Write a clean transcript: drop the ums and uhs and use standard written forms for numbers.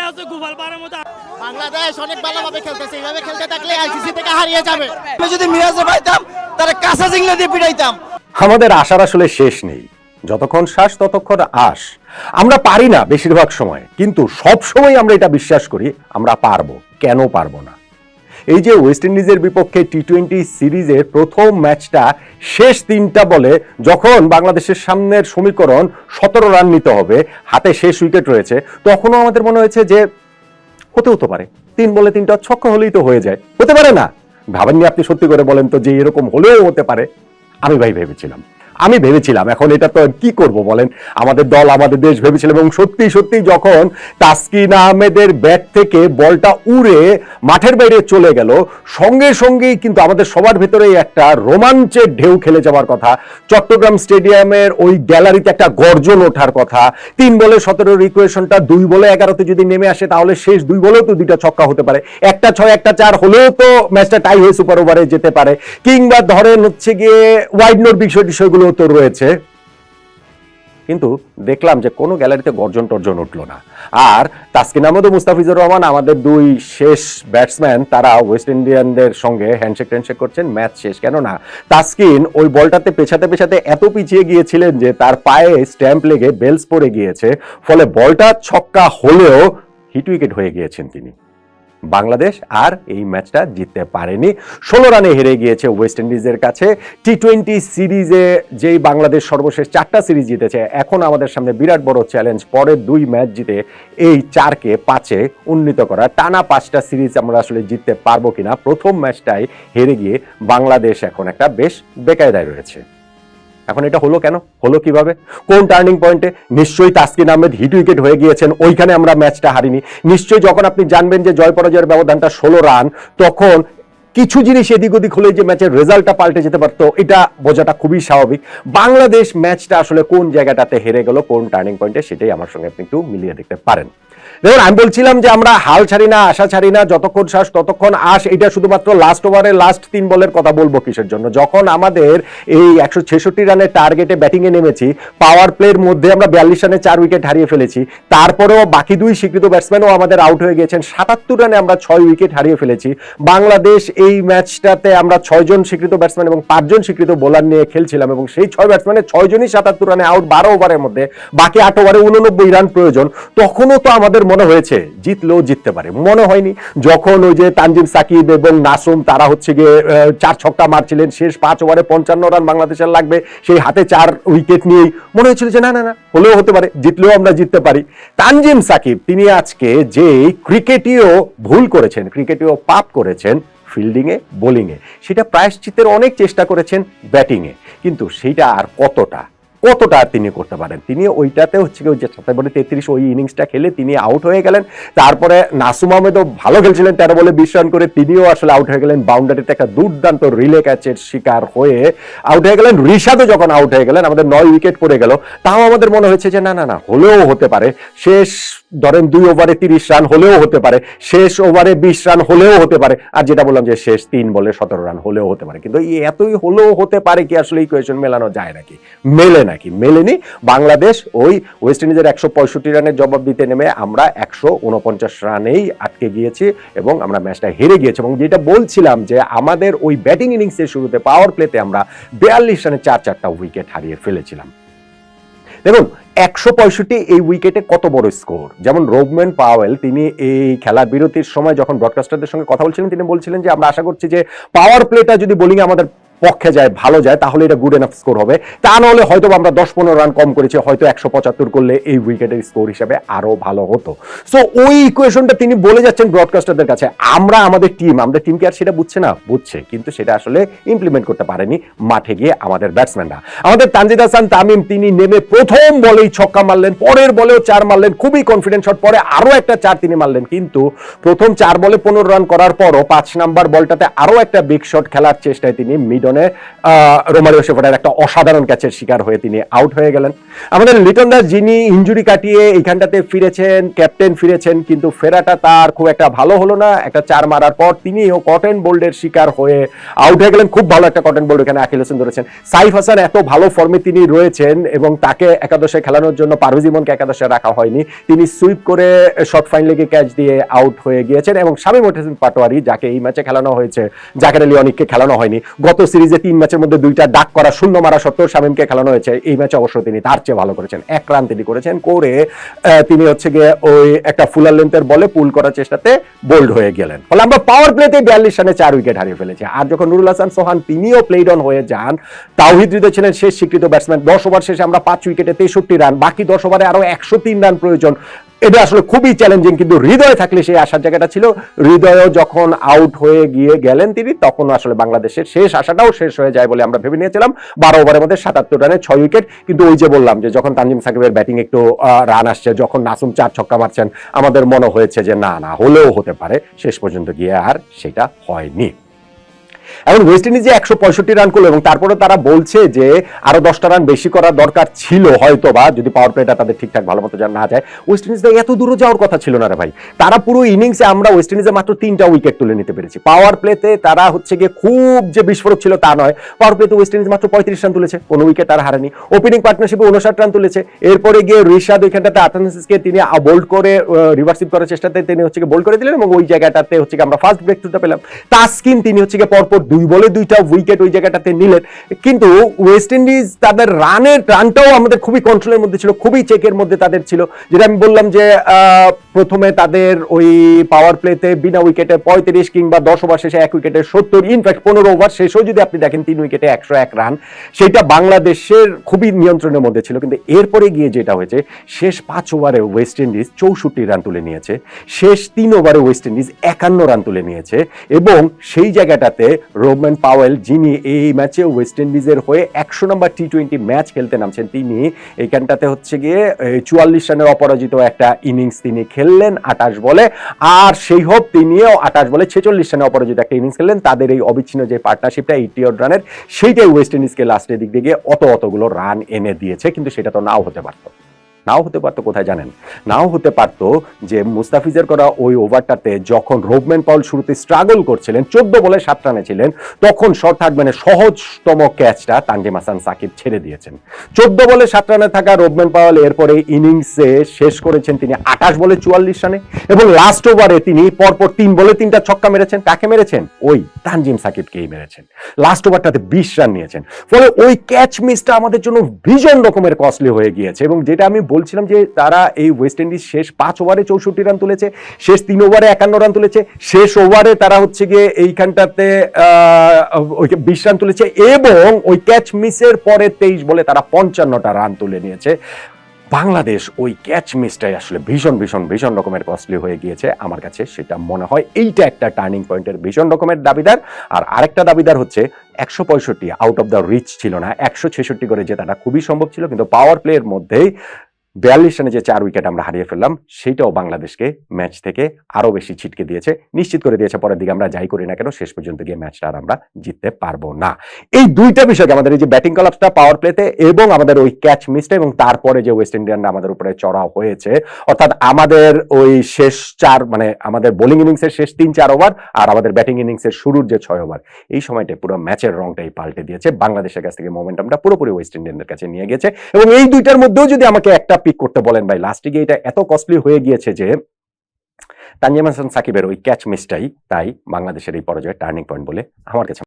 আছে গোপালপাড়ার মতো। বাংলাদেশ অনেক ভালোভাবে খেলতেছে, এইভাবে খেলতে থাকলে আইসিসি থেকে হারিয়ে যাবে। আমি যদি মিরাজে পাইতাম তাহলে কাঁচা জিংলে দিয়ে পিটাইতাম। আমাদের আশার আসলে শেষ নেই, যতক্ষণ শ্বাস ততক্ষণ আশ। আমরা পারি না বেশিরভাগ সময়, কিন্তু সব সময় আমরা এটা বিশ্বাস করি আমরা পারবো। কেন পারবো না? এই যে ওয়েস্ট ইন্ডিজের বিপক্ষে টি-20 সিরিজের প্রথম ম্যাচটা শেষ 3টা বলে যখন বাংলাদেশের সামনের সমীকরণ 17 রান নিতে হবে, হাতে শেষ উইকেট রয়েছে, তখনও আমাদের মনে হয়েছে যে হতে পারে 3 বলে 3টা ছক্কা হলেই তো হয়ে যায়। হতে পারে না? ভাবেননি আপনি? সত্যি করে বলেন তো যে এরকম হলেও হতে পারে। আমি ভেবেছিলাম, এখন এটা তো কি করব বলেন, আমাদের দল আমাদের দেশ ভেবেছিলাম। এবং সত্যি যখন তাসকিন আহমেদের ব্যাট থেকে বলটা উড়ে মাঠের বাইরে চলে গেল, সঙ্গেই কিন্তু আমাদের সবার ভেতরেই একটা রোমাঞ্চের ঢেউ খেলে যাওয়ার কথা। চট্টগ্রাম স্টেডিয়ামের ওই গ্যালারিতে একটা গর্জন ওঠার কথা। 3 বলে 17 ইকুয়েশনটা 2 বলে 11তে যদি নেমে আসে, তাহলে শেষ 2 বলেও তো 2টা ছক্কা হতে পারে, একটা 6 একটা 4 হলেও তো ম্যাচটা টাই হয়ে সুপার ওভারে যেতে পারে, কিংবা ধরেন হচ্ছে গিয়ে ওয়াইড নোট বিষয়গুলো তো রয়েছে। কিন্তু দেখলাম যে কোনো গ্যালারিতে গর্জন টর্জন উঠলো না। আর তাসকিন আহমেদ ও মুস্তাফিজুর রহমান, আমাদের 2 শেষ ব্যাটসম্যান, তারা ওয়েস্ট ইন্ডিয়ানদের সঙ্গে হ্যান্ডশেক করছেন। ম্যাচ শেষ কেন না, তাসকিন ওই বলটাতে পেছাতে এত পিছিয়ে গিয়েছিলেন যে তার পায়ে স্ট্যাম্প লেগে বেলস পড়ে গিয়েছে, ফলে বলটা ছক্কা হলেও হিট উইকেট হয়ে গিয়েছেন তিনি। বাংলাদেশ আর এই ম্যাচটা জিততে পারেনি, 16 রানে হেরে গিয়েছে ওয়েস্ট ইন্ডিজের কাছে। টি-20 সিরিজে যেই বাংলাদেশ সর্বশেষ 4টা সিরিজ জিতেছে, এখন আমাদের সামনে বিরাট বড় চ্যালেঞ্জ, পরের 2 ম্যাচ জিতে এই 4কে 5-এ উন্নীত করা। টানা 5টা সিরিজ আমরা আসলে জিততে পারবো কিনা। প্রথম ম্যাচটাই হেরে গিয়ে বাংলাদেশ এখন একটা বেশ বেকায়দায় রয়েছে। এখন এটা হলো কেন, হলো কিভাবে, কোন টার্নিং পয়েন্টে? নিশ্চয়ই তাসকিন আহমেদ হিট উইকেট হয়ে গিয়েছেন, ওইখানে আমরা ম্যাচটা হারিনি। নিশ্চয়ই যখন আপনি জানবেন যে জয় পরাজয়ের ব্যবধানটা 16 রান, তখন কিছু জিনিস এদিক ওদিক হলে যে ম্যাচের রেজাল্টটা পাল্টে যেতে পারতো, এটা বোঝাটা খুবই স্বাভাবিক। বাংলাদেশ ম্যাচটা আসলে কোন জায়গাটাতে হেরে গেল, কোন টার্নিং পয়েন্টে, সেটাই আমার সঙ্গে আপনি একটু মিলিয়ে দেখতে পারেন। দেখুন, আমি বলছিলাম যে আমরা হাল ছাড়ি না, আশা ছাড়ি না, যতক্ষণ শ্বাস ততক্ষণ আশ। এটা শুধুমাত্র লাস্ট ওভারে লাস্ট 3 বলের কথা বলবো কিসের জন্য, যখন আমাদের এই 166 রানের টার্গেটে ব্যাটিংয়ে নেমেছি, পাওয়ার প্লের মধ্যে আমরা 42 রানে 4 উইকেট হারিয়ে ফেলেছি, তারপরেও বাকি 2 স্বীকৃত ব্যাটসম্যানও আমাদের আউট হয়ে গেছেন, 77 রানে আমরা 6 উইকেট হারিয়ে ফেলেছি। বাংলাদেশ এই ম্যাচটাতে আমরা 6 জন স্বীকৃত ব্যাটসম্যান এবং 5 জন স্বীকৃত বোলার নিয়ে খেলছিলাম, এবং সেই 6 ব্যাটসম্যানের 6 জনই 77 রানে আউট 12 ওভারের মধ্যে, বাকি 8 ওভারে 89 রান প্রয়োজন। তখনও তো আমাদের মনে হয়েছে জিতলেও জিততে পারে, মনে হয়নি? যখন ওই যে তানজিম সাকিব এবং নাসুম, তারা হচ্ছে গিয়ে 4 ছক্কা মারছিলেন, শেষ 5 ওভারে 55 রান বাংলাদেশের লাগবে, সেই হাতে 4 উইকেট নিয়েই মনে হয়েছিল যে না হলেও হতে পারে, জিতলেও আমরা জিততে পারি। তানজিম সাকিব, তিনি আজকে যে ক্রিকেটীয় ভুল করেছেন, ক্রিকেটীয় পাপ করেছেন ফিল্ডিংয়ে, বোলিংয়ে, সেটা প্রায়শ্চিত্তের অনেক চেষ্টা করেছেন ব্যাটিংয়ে, কিন্তু সেইটা আর কতটা তিনি করতে পারেন? তিনি ওইটাতে হচ্ছে কি, ওই যে 7 বলে 33 ওই ইনিংসটা খেলে তিনি আউট হয়ে গেলেন। তারপরে নাসুম আহমেদও ভালো খেলছিলেন, 13 বলে 20 রান করে, তিনিও আসলে আউট হয়ে গেলেন। বাউন্ডারিতে একটা দুর্দান্ত রিলে ক্যাচের শিকার হয়ে আউট হয়ে গেলেন। ঋষাদও যখন আউট হয়ে গেলেন, আমাদের 9 উইকেট পড়ে গেল, তাও আমাদের মনে হয়েছে যে না হলেও হতে পারে, শেষ ধরেন 2 ওভারে 30 রান হলেও হতে পারে, শেষ ওভারে 20 রান হলেও হতে পারে, আর যেটা বললাম যে শেষ 3 বলে 17 রান হলেও হতে পারে। কিন্তু এতই হলেও হতে পারে কি আসলে ইকুয়েশন মেলানো যায় নাকি? মেলেনি। বাংলাদেশ ওই ওয়েস্ট ইন্ডিজের 165 রানের জবাব দিতে নেমে আমরা 149 রানেই আটকে গিয়েছি এবং আমরা ম্যাচটা হেরে গিয়েছি। এবং যেটা বলছিলাম যে আমাদের ওই ব্যাটিং ইনিংসের শুরুতে পাওয়ার প্লেতে আমরা 42 রানে 4টা উইকেট হারিয়ে ফেলেছিলাম। দেখুন, 165 এই উইকেটে কত বড় স্কোর। যেমন রোবম্যান পাওয়েল, তিনি এই খেলার বিরতির সময় যখন ব্রডকাস্টারদের সঙ্গে কথা বলছিলেন, তিনি বলছিলেন যে আমরা আশা করছি যে পাওয়ার প্লেটা যদি বোলিং আমাদের পক্ষে যায়, ভালো যায়, তাহলে এটা গুড এনাফ স্কোর হবে। তা নাহলে হয়তো আমরা 10-15 রান কম করেছি, হয়তো 175 করলে এই উইকেটের স্কোর হিসাবে আরো ভালো হতো। সো ওই ইকুয়েশনটা তিনি বলে যাচ্ছেন ব্রডকাস্টারদের কাছে। আমরা আমাদের টিম কি আর সেটা বুঝছে না? বুঝছে, কিন্তু সেটা আসলে ইমপ্লিমেন্ট করতে পারেনি মাঠে গিয়ে আমাদের ব্যাটসম্যানরা। আমাদের তানজিদ হাসান তামিম, তিনি নেমে প্রথম বলেই ছক্কা মারলেন, পরের বলেও 4 মারলেন, খুবই কনফিডেন্ট শট, পরে আরো একটা 4 তিনি মারলেন। কিন্তু প্রথম 4 বলে 15 রান করার পরও 5 নাম্বার বলটাতে আরো একটা বিগ শট খেলার চেষ্টায় তিনি মিড মিডনে রোমারিও শেফার্ডের একটা অসাধারণ ক্যাচের শিকার হয়ে তিনি আউট হয়ে গেলেন। আমাদের লিটন দাস যিনি ইনজুরি কাটিয়ে এইখানটাতে ফিরেছেন, ক্যাপ্টেন ফিরেছেন, কিন্তু ফেরাটা তার খুব একটা ভালো হলো না। একটা 4 মারার পর তিনিও কটন বোল্ডের শিকার হয়ে আউট হয়ে গেলেন। খুব ভালো একটা কটন বোল্ড এখানে আকিল হোসেন ধরেছেন। সাইফ হাসান এত ভালো ফর্মে তিনি রয়েছেন এবং তাকে একাদশে খেলানোর জন্য পারভেজ ইমনকে একাদশে রাখা হয়নি, তিনি সুইপ করে শর্ট ফাইন লেগে ক্যাচ দিয়ে আউট হয়ে গিয়েছেন। এবং শামীম হোসেন পাটোয়ারি যাকে এই ম্যাচে খেলানো হয়েছে, জাকের আলী অনিককে খেলানো হয়নি। গত সিরিজে 3 ম্যাচের মধ্যে 2টা ডাক করা শূন্য মারা সত্ত্বেও শামীমকে খেলানো হয়েছে। এই ম্যাচে অবশ্য তিনি তার চেয়ে ভালো করেছেন, 1 রান তিনি করেছেন, করে তিনি হচ্ছে গিয়ে ওই একটা ফুলার লেন্থের বলে পুল করার চেষ্টাতে বোল্ড হয়ে গেলেন। ফলে আমরা পাওয়ার প্লেতে 42 রানে 4 উইকেট হারিয়ে ফেলেছি। আর যখন নুরুল হাসান সোহান তিনিও প্লেড অন হয়ে যান, তাওহিদ হৃদয় ছিলেন শেষ স্বীকৃত ব্যাটসম্যান। 10 ওভার শেষে আমরা 5 উইকেটে 63 রান, বাকি 10 ওভারে আরো 103 রান প্রয়োজন। এটা আসলে খুবই চ্যালেঞ্জিং, কিন্তু হৃদয় থাকলে সেই আশার জায়গাটা ছিল। হৃদয়ও যখন আউট হয়ে গিয়ে গেলেন তিনি, তখন আসলে বাংলাদেশের শেষ আশাটাও শেষ হয়ে যায় বলে আমরা ভেবে নিয়েছিলাম। 12 ওভারের মধ্যে 77 রানে 6 উইকেট। কিন্তু ওই যে বললাম যে যখন তানজিম সাকিবের ব্যাটিং একটু রান আসছে, যখন নাসুম 4 ছক্কা মারছেন, আমাদের মনে হয়েছে যে না না হলেও হতে পারে। শেষ পর্যন্ত গিয়ে আর সেটা হয়নি। এখন ওয়েস্ট ইন্ডিজ 165 রান করলো এবং তারপরে তারা বলছে যে আরো 10টা রান বেশি করার দরকার ছিল হয়তো বা, যদি পাওয়ার প্লেটা তাদের ঠিকঠাক ভালো মতো না যায়। ওয়েস্ট ইন্ডিজ এত দূরে যাওয়ার কথা ছিল না রে ভাই। তারা পুরো ইনিংসে আমরা ওয়েস্ট ইন্ডিজে মাত্র 3টা উইকেট তুলে নিতে পেরেছি। পাওয়ার প্লেতে তারা হচ্ছে গিয়ে খুব যে বিস্ফোরক ছিল তা নয়। পাওয়ার প্লেতে ওয়েস্ট ইন্ডিজ মাত্র 35 রান তুলেছে, কোনো উইকেট তারা হারানি। ওপেনিং পার্টনারশিপে 59 রান তুলেছে। এরপরে গিয়ে রিশাদ ওইখানটাতে আতানাসিসকে তিনি বোল্ড করে রিভার্সিভ করার চেষ্টাতে তিনি হচ্ছে গিয়ে বোল্ড করে দিলেন এবং ওই জায়গাটাতে হচ্ছে আমরা ফার্স্ট ব্রেক থ্রুটা পেলাম। তাসকিন তিনি হচ্ছে গিয়ে পরপর 2 বলে 2টা উইকেট ওই জায়গাটাতে নিলেন। কিন্তু ওয়েস্ট ইন্ডিজ তাদের রানটাও আমাদের খুবই কন্ট্রোলের মধ্যে ছিল, খুবই চেকের মধ্যে তাদের ছিল। যেটা আমি বললাম যে প্রথমে তাদের ওই পাওয়ার প্লেতে বিনা উইকেটে 35 কিংবা 10 ওভার শেষে 1 উইকেটে 70, ইনফ্যাক্ট 15 ওভার শেষেও যদি আপনি দেখেন 3 উইকেটে 101 রান, সেটা বাংলাদেশের খুবই নিয়ন্ত্রণের মধ্যে ছিল। কিন্তু এরপরে গিয়ে যেটা হয়েছে, শেষ 5 ওভারে ওয়েস্ট ইন্ডিজ 64 রান তুলে নিয়েছে, শেষ 3 ওভারে ওয়েস্ট ইন্ডিজ 51 রান তুলে নিয়েছে। এবং সেই জায়গাটাতে রোবম্যান পাওয়েল, যিনি এই ম্যাচে ওয়েস্ট ইন্ডিজের হয়ে 100 নম্বর টি20 ম্যাচ খেলতে নামছেন, তিনি এইখানটাতে হচ্ছে গিয়ে 44 রানের অপরাজিত একটা ইনিংস তিনি খেললেন 28 বলে। আর সেই হোক তিনিও 28 বলে 46 রানে অপরাজিত একটা ইনিংস খেললেন। তাদের এই অবিচ্ছিন্ন যে পার্টনারশিপটা 80 রানের, সেইটাই ওয়েস্ট ইন্ডিজকে লাস্টের দিক দিয়ে অতগুলো রান এনে দিয়েছে। কিন্তু সেটা তো নাও হতে পারতো। কোথায় জানেন? নাও হতে পারতো যে মুস্তাফিজের করা ওই ওভারটাতে যখন রোবম্যান পাওয়েল শুরুতে স্ট্রাগল করছিলেন, 14 বলে 7 রানে ছিলেন, তখন শর্ট থার্ডম্যানের সহজতম ক্যাচটা তানজিম হাসান সাকিব ছেড়ে দিয়েছেন। 14 বলে 7 রানে থাকা রোবম্যান পাওয়েল এরপরে ইনিংসে শেষ করেছেন তিনি 28 বলে 44 রানে এবং লাস্ট ওভারে তিনি পরপর 3 বলে 3টা ছক্কা মেরেছেন। কাকে মেরেছেন? ওই তানজিম সাকিবকেই মেরেছেন। লাস্ট ওভারটাতে 20 রান নিয়েছেন। ফলে ওই ক্যাচ মিসটা আমাদের জন্য ভীষণ রকমের কস্টলি হয়ে গিয়েছে। এবং যেটা আমি বলছিলাম যে তারা এই ওয়েস্ট ইন্ডিজ শেষ 5 ওভারে 64 রান তুলেছে, শেষ 3 ওভারে 51 রান তুলেছে, শেষ ওভারে তারা হচ্ছে গিয়ে এইখানটাতে 20 রান তুলেছে এবং ওই ক্যাচ মিসের পরে 23 বলে তারা 55টা রান তুলে নিয়েছে। বাংলাদেশ ওই ক্যাচ মিসটাই আসলে ভীষণ রকমের কস্টলি হয়ে গিয়েছে আমার কাছে, সেটা মনে হয়। এইটা একটা টার্নিং পয়েন্টের ভীষণ রকমের দাবিদার। আর আরেকটা দাবিদার হচ্ছে 165 আউট অফ দ্য রিচ ছিল না, 166 করে জেতাটা খুবই সম্ভব ছিল। কিন্তু পাওয়ার প্লের মধ্যেই 42 রানে যে 4 উইকেট আমরা হারিয়ে ফেললাম, সেইটাও বাংলাদেশকে ম্যাচ থেকে আরো বেশি ছিটকে দিয়েছে, নিশ্চিত করে দিয়েছে পরের দিকে আমরা যাই করি না কেন শেষ পর্যন্ত গিয়ে ম্যাচটা আর আমরা জিততে পারবো না। এই দুইটা বিষয়কে, আমাদের এই যে ব্যাটিং কলাপসটা পাওয়ার প্লেতে এবং আমাদের ওই ক্যাচ মিসটা এবং তারপরে যে ওয়েস্ট ইন্ডিয়ানরা আমাদের উপরে চড়া হয়েছে, অর্থাৎ আমাদের ওই শেষ 4 মানে আমাদের বোলিং ইনিংসের শেষ 3-4 ওভার আর আমাদের ব্যাটিং ইনিংসের শুরুর যে 6 ওভার, এই সময়টা পুরো ম্যাচের রংটাই পাল্টে দিয়েছে। বাংলাদেশের কাছ থেকে মোমেন্টামটা পুরোপুরি ওয়েস্ট ইন্ডিয়ানদের কাছে নিয়ে গেছে। এবং এই দুইটার মধ্যেও যদি আমাকে একটা পিক করতে বলেন ভাই, লাস্টে গিয়ে এটা এত কস্টলি হয়ে গিয়েছে যে তানজিম হাসান সাকিবের ওই ক্যাচ মিসটাই তাই বাংলাদেশের এই পরাজয়ের টার্নিং পয়েন্ট বলে আমার কাছে